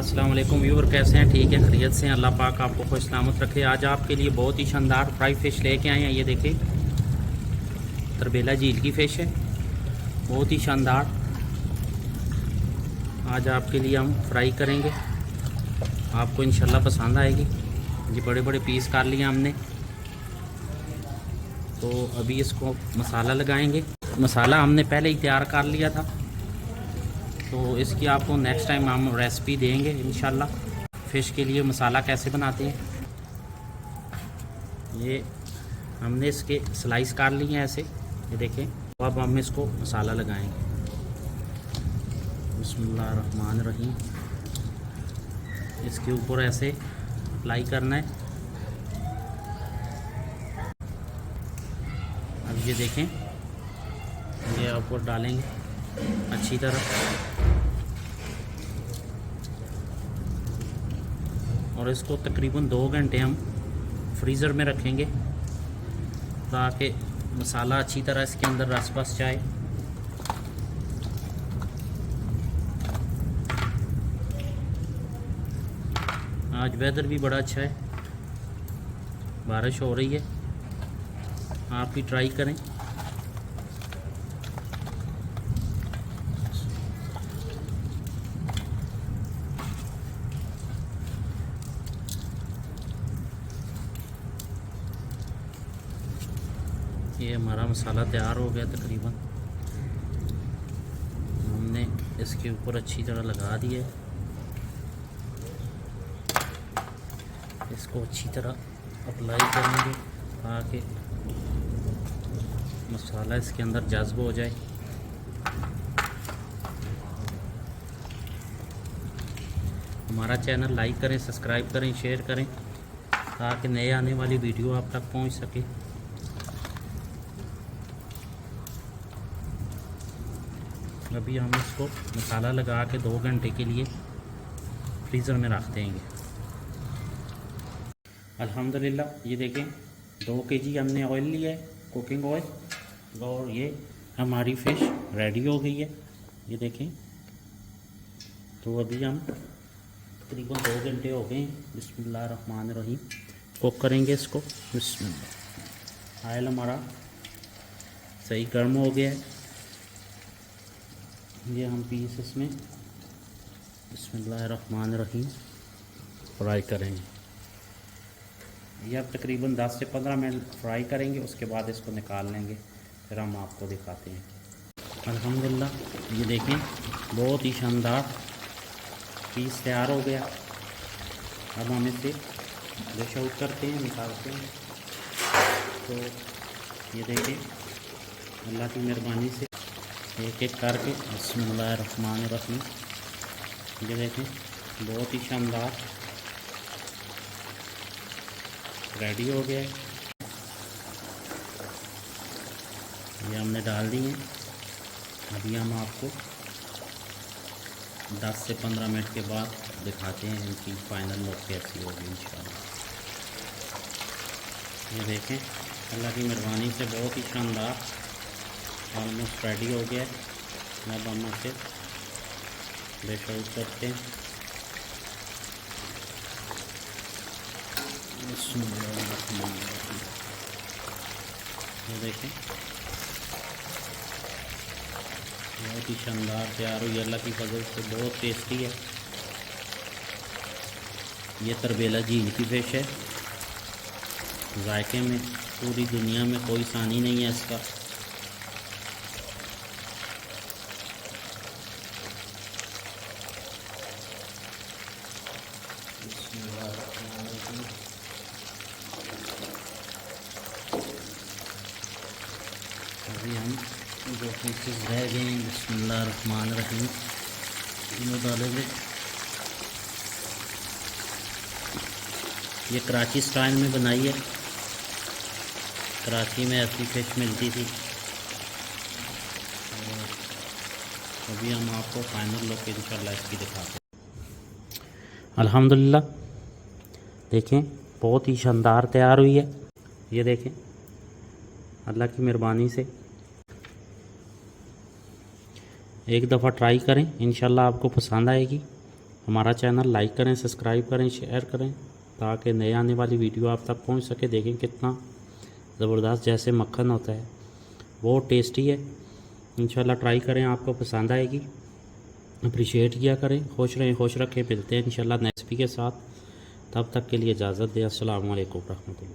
अस्सलाम वालेकुम व्यूअर, कैसे हैं? ठीक है, खैरियत से हैं। अल्लाह पाक आपको खुश सलामत रखे। आज आपके लिए बहुत ही शानदार फ्राई फ़िश लेके आए हैं। ये देखिए, तरबेला झील की फ़िश है, बहुत ही शानदार। आज आपके लिए हम फ्राई करेंगे, आपको इंशाल्लाह पसंद आएगी। ये बड़े बड़े पीस काट लिए हमने, तो अभी इसको मसाला लगाएंगे। मसाला हमने पहले ही तैयार कर लिया था, तो इसकी आपको नेक्स्ट टाइम हम रेसिपी देंगे इंशाल्लाह। फ़िश के लिए मसाला कैसे बनाते हैं, ये हमने इसके स्लाइस काट लिए हैं ऐसे, ये देखें। तो अब हम इसको मसाला लगाएंगे। बिस्मिल्लाहिर्रहमानिर्रहीम। इसके ऊपर ऐसे अप्लाई करना है। अब ये देखें, ये ऊपर डालेंगे अच्छी तरह, और इसको तकरीबन 2 घंटे हम फ्रीज़र में रखेंगे ताकि मसाला अच्छी तरह इसके अंदर रस बस जाए। आज वेदर भी बड़ा अच्छा है, बारिश हो रही है, आप भी ट्राई करें। ये हमारा मसाला तैयार हो गया तकरीबन। हमने इसके ऊपर अच्छी तरह लगा दिया है। इसको अच्छी तरह अप्लाई करेंगे ताकि मसाला इसके अंदर जज्ब हो जाए। हमारा चैनल लाइक करें, सब्सक्राइब करें, शेयर करें ताकि नए आने वाली वीडियो आप तक पहुंच सके। अभी हम इसको मसाला लगा के 2 घंटे के लिए फ्रीज़र में रख देंगे। अल्हम्दुलिल्लाह, ये देखें 2 केजी हमने ऑयल लिया है, कुकिंग ऑयल, और ये हमारी फ़िश रेडी हो गई है। ये देखें, तो अभी हम तकरीबन 2 घंटे हो गए। बिस्मिल्लाहिर्रहमानिर्रहीम कुक करेंगे इसको। बिस्मिल्लाह। ऑयल हमारा सही गर्म हो गया है। ये हम पीस इसमें बिस्मिल्लाहिर्रहमानिर्रहीम फ्राई करेंगे। ये अब तकरीबन 10 से 15 मिनट फ्राई करेंगे, उसके बाद इसको निकाल लेंगे, फिर हम आपको दिखाते हैं। अल्हम्दुलिल्लाह, ये देखें, बहुत ही शानदार पीस तैयार हो गया। अब हम इसे डिश आउट करते हैं, निकालते हैं। तो ये देखें, अल्लाह की मेहरबानी से एक एक करके बिस्मिल्लाहिर्रहमानिर्रहीम, ये देखें, बहुत ही शानदार रेडी हो गया है। ये हमने डाल दी है। अभी हम आपको 10 से 15 मिनट के बाद दिखाते हैं इनकी फाइनल लुक कैसी होगी इंशाल्लाह। ये देखें, अल्लाह की मेहरबानी से बहुत ही शानदार ऑलमोस्ट रेडी हो गया है। अब हम इसे डिश आउट करते हैं। ये देखें, बहुत ही शानदार तैयार हुई, अल्लाह की फजल से बहुत टेस्टी है। ये तरबेला झील की फ़िश है, जायके में पूरी दुनिया में कोई सानी नहीं है इसका। अभी हम जो पीसेस रह गए हैं बिस्मिल्लाहिर्रहमानिर्रहीम इन्हें डालेंगे। ये कराची स्टाइल में बनाई है, कराची में ऐसी फ़िश मिलती थी। अभी हम आपको फाइनल लुक इंशाल्लाह इसकी दिखाते हैं। अल्हम्दुलिल्लाह, देखें, बहुत ही शानदार तैयार हुई है। ये देखें, अल्लाह की मेहरबानी से एक दफ़ा ट्राई करें, इंशाल्लाह आपको पसंद आएगी। हमारा चैनल लाइक करें, सब्सक्राइब करें, शेयर करें ताकि नए आने वाली वीडियो आप तक पहुंच सके। देखें कितना ज़बरदस्त जैसे मक्खन होता है, बहुत टेस्टी है। इंशाल्लाह ट्राई करें, आपको पसंद आएगी। अप्रिशिएट किया करें। खुश रहें, खुश रखें। मिलते हैं इंशाल्लाह नेक्स्ट वीडियो के साथ। तब तक के लिए इजाज़त दें। अस्सलामु अलैकुम रहमतुल्लाह।